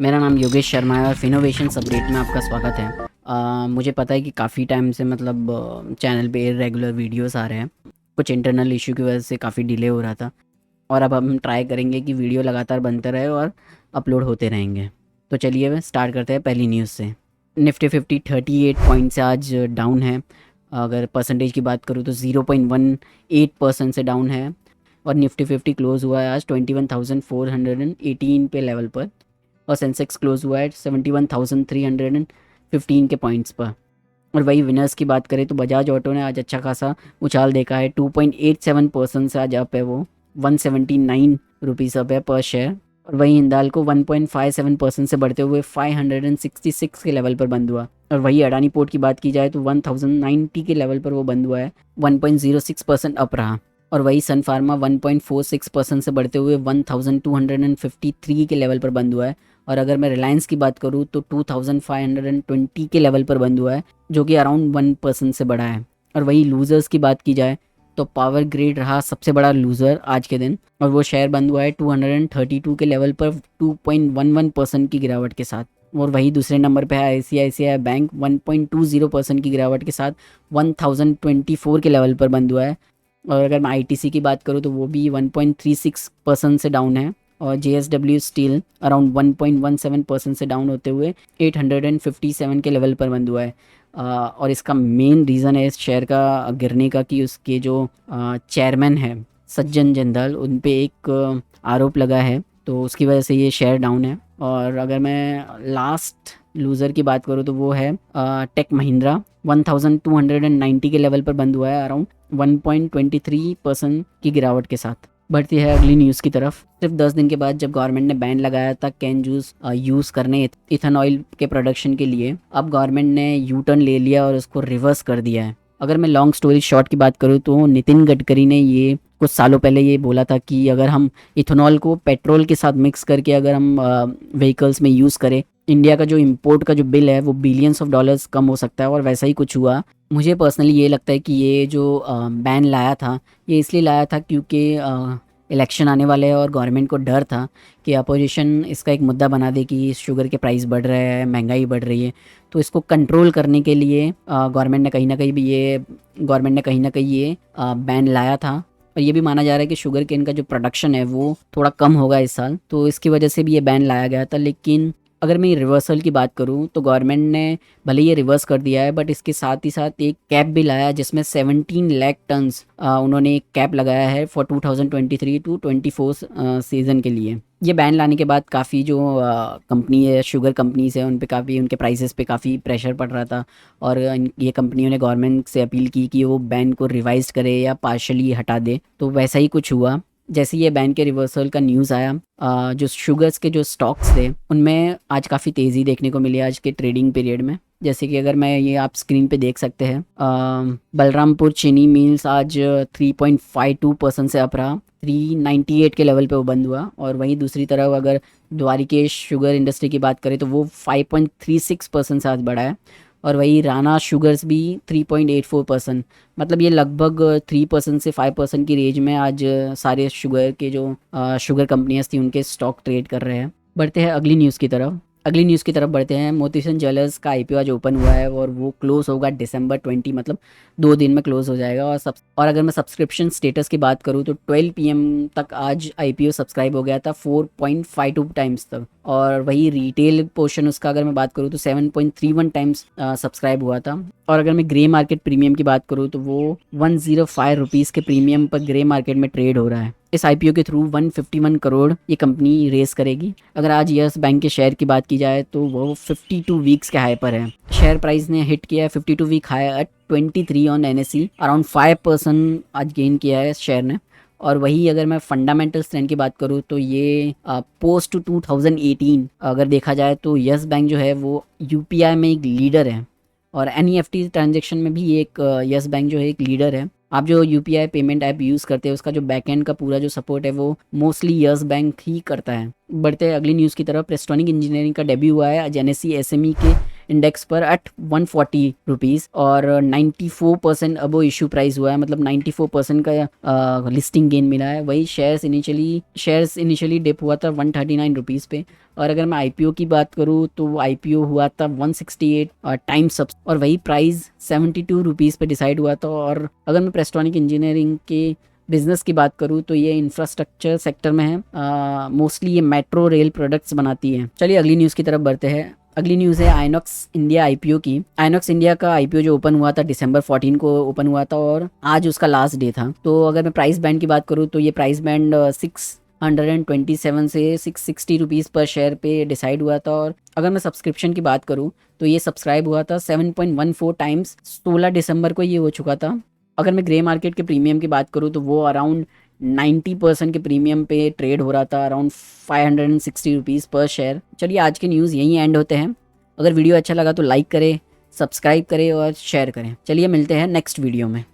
मेरा नाम योगेश शर्मा है और फिनोवेशन अपडेट में आपका स्वागत है। मुझे पता है कि काफ़ी टाइम से चैनल पे रेगुलर वीडियोस आ रहे हैं। कुछ इंटरनल इशू की वजह से काफ़ी डिले हो रहा था और अब हम ट्राई करेंगे कि वीडियो लगातार बनते रहे और अपलोड होते रहेंगे। तो चलिए स्टार्ट करते हैं पहली न्यूज़ से। निफ्टी 50 38 पॉइंट से आज डाउन है। अगर परसेंटेज की बात करूँ तो 0.18% से डाउन है और निफ्टी 50 क्लोज हुआ है आज 21,418 पे लेवल पर और सेंसेक्स क्लोज हुआ है 71,315 के पॉइंट्स पर। और वही विनर्स की बात करें तो बजाज ऑटो ने आज अच्छा खासा उछाल देखा है। 2.87% से आज अप है, वो 179 रुपीज़ अप है पर शेयर। और वही हिंदाल्को 1.57% से बढ़ते हुए 566 के लेवल पर बंद हुआ। और वही अडानी पोर्ट की बात की जाए तो 1090 के लेवल पर वो बंद हुआ है, 1.06% अप रहा। और वही सन फार्मा 1.46% से बढ़ते हुए 1253 के लेवल पर बंद हुआ है। और अगर मैं रिलायंस की बात करूँ तो 2520 के लेवल पर बंद हुआ है, जो कि अराउंड 1% से बढ़ा है। और वही लूज़र्स की बात की जाए तो पावर ग्रिड रहा सबसे बड़ा लूज़र आज के दिन और वो शेयर बंद हुआ है 232 के लेवल पर 2.11% की गिरावट के साथ। और वही दूसरे नंबर पे है आईसीआईसीआई बैंक 1.20% की गिरावट के साथ 1024 के लेवल पर बंद हुआ है। और अगर मैं आईटीसी की बात करूँ तो वो भी 1.36% से डाउन है। और जेएसडब्ल्यू स्टील अराउंड 1.17% से डाउन होते हुए 857 के लेवल पर बंद हुआ है। और इसका मेन रीज़न है इस शेयर का गिरने का कि उसके जो चेयरमैन है सज्जन जिंदाल, उन पे एक आरोप लगा है, तो उसकी वजह से ये शेयर डाउन है। और अगर मैं लास्ट लूज़र की बात करूँ तो वो है टेक महिंद्रा 1290 के लेवल पर बंद हुआ है, अराउंड 1.23% की गिरावट के साथ। बढ़ती है अगली न्यूज़ की तरफ। सिर्फ 10 दिन के बाद जब गवर्नमेंट ने बैन लगाया था कैन जूस यूज़ करने इथेनॉल के प्रोडक्शन के लिए, अब गवर्नमेंट ने यू टर्न ले लिया और उसको रिवर्स कर दिया है। अगर मैं लॉन्ग स्टोरी शॉर्ट की बात करूँ तो नितिन गडकरी ने ये कुछ सालों पहले ये बोला था कि अगर हम इथेनॉल को पेट्रोल के साथ मिक्स करके अगर हम व्हीकल्स में यूज़ करें, इंडिया का जो इंपोर्ट का जो बिल है वो बिलियंस ऑफ डॉलर्स कम हो सकता है। और वैसा ही कुछ हुआ। मुझे पर्सनली ये लगता है कि ये जो बैन लाया था ये इसलिए लाया था क्योंकि इलेक्शन आने वाले हैं और गवर्नमेंट को डर था कि अपोजिशन इसका एक मुद्दा बना दे कि शुगर के प्राइस बढ़ रहे हैं, महंगाई बढ़ रही है। तो इसको कंट्रोल करने के लिए गवर्नमेंट ने कहीं ना कहीं ये बैन लाया था। और ये भी माना जा रहा है कि शुगर केन का जो प्रोडक्शन है वो थोड़ा कम होगा इस साल, तो इसकी वजह से भी ये बैन लाया गया था। लेकिन अगर मैं रिवर्सल की बात करूं तो गवर्नमेंट ने भले ये रिवर्स कर दिया है, बट इसके साथ ही साथ एक कैप भी लाया है जिसमें 17 लाख टन्स उन्होंने एक कैप लगाया है फॉर 2023 टू 24 सीज़न के लिए। ये बैन लाने के बाद काफ़ी जो कंपनी है, शुगर कंपनीज है, उन पे काफ़ी उनके प्राइसेस पे काफ़ी प्रेशर पड़ रहा था। और ये कंपनियों ने गवर्नमेंट से अपील की कि वो बैन को रिवाइज करे या पार्शली हटा दे, तो वैसा ही कुछ हुआ। जैसे ये बैन के रिवर्सल का न्यूज़ आया, जो शुगर्स के जो स्टॉक्स थे उनमें आज काफ़ी तेज़ी देखने को मिली आज के ट्रेडिंग पीरियड में। जैसे कि अगर मैं ये आप स्क्रीन पे देख सकते हैं, बलरामपुर चीनी मिल्स आज 3.52% से अप रहा, 398 के लेवल पे वो बंद हुआ। और वहीं दूसरी तरफ अगर द्वारिकेश शुगर इंडस्ट्री की बात करें तो वो 5.36% से आज बढ़ा है। और वही राणा शुगर्स भी 3.84%, मतलब ये लगभग 3% से 5% की रेंज में आज सारे शुगर के जो शुगर कंपनियां थी उनके स्टॉक ट्रेड कर रहे हैं। बढ़ते हैं अगली न्यूज़ की तरफ बढ़ते हैं। मोतीसन ज्वेलर्स का आईपीओ आज ओपन हुआ है और वो क्लोज होगा December 20, मतलब 2 दिन में क्लोज हो जाएगा। और अगर मैं सब्सक्रिप्शन स्टेटस की बात करूँ तो 12 PM तक आज आईपीओ सब्सक्राइब हो गया था 4.52 टाइम्स तक। और वही रिटेल पोर्शन उसका अगर मैं बात करूँ तो 7.31 टाइम्स सब्सक्राइब हुआ था। और अगर मैं ग्रे मार्केट प्रीमियम की बात करूँ तो वो 105 रुपीज़ के प्रीमियम पर ग्रे मार्केट में ट्रेड हो रहा है। इस आईपीओ के थ्रू 151 करोड़ ये कंपनी रेस करेगी। अगर आज यस बैंक के शेयर की बात की जाए तो वो 52 वीक्स के हाई पर है। शेयर प्राइस ने हिट किया है 52 week high at 23 on NSE, around 5% आज गेन किया है शेयर ने। और वही अगर मैं फंडामेंटल स्ट्रेंथ की बात करूँ तो ये पोस्ट 2018 अगर देखा जाए तो यस बैंक जो है वो यूपीआई में एक लीडर है और एनईएफटी ट्रांजैक्शन में भी एक यस बैंक जो है एक लीडर है। आप जो यूपीआई पेमेंट ऐप यूज़ करते हैं उसका जो बैकएंड का पूरा जो सपोर्ट है वो मोस्टली यस बैंक ही करता है। बढ़ते हैं अगली न्यूज़ की तरफ। प्रेस्टोनिक इंजीनियरिंग का डेब्यू हुआ है आज एनएससी एसएमई के इंडेक्स पर एट 140 रुपीज़ और 94% अबो इशू प्राइस हुआ है, मतलब 94% का लिस्टिंग गेन मिला है। वही शेयर्स इनिशियली डिप हुआ था 139 रुपीज़ पे। और अगर मैं आईपीओ की बात करूँ तो आईपीओ हुआ था 168 टाइम्स अप और वही प्राइस 72 रुपीज़ पे डिसाइड हुआ था। और अगर मैं प्रेस्टोनिक इंजीनियरिंग के बिजनेस की बात करूँ तो ये इंफ्रास्ट्रक्चर सेक्टर में है, मोस्टली ये मेट्रो रेल प्रोडक्ट्स बनाती है। चलिए अगली न्यूज़ की तरफ बढ़ते हैं। अगली न्यूज़ है आइनॉक्स इंडिया आईपीओ की। आइनॉक्स इंडिया का आईपीओ जो ओपन हुआ था December 14 को ओपन हुआ था और आज उसका लास्ट डे था। तो अगर मैं प्राइस बैंड की बात करूँ तो ये प्राइस बैंड 627 से 660 रुपीज़ पर शेयर पे डिसाइड हुआ था। और अगर मैं सब्सक्रिप्शन की बात करूँ तो ये सब्सक्राइब हुआ था 7.14 टाइम्स 16 दिसंबर को ये हो चुका था। अगर मैं ग्रे मार्केट के प्रीमियम की बात करूँ तो वो अराउंड 90% के प्रीमियम पे ट्रेड हो रहा था, अराउंड 560 रुपीज़ पर शेयर। चलिए आज के न्यूज़ यहीं एंड होते हैं। अगर वीडियो अच्छा लगा तो लाइक करें, सब्सक्राइब करें और शेयर करें। चलिए मिलते हैं नेक्स्ट वीडियो में।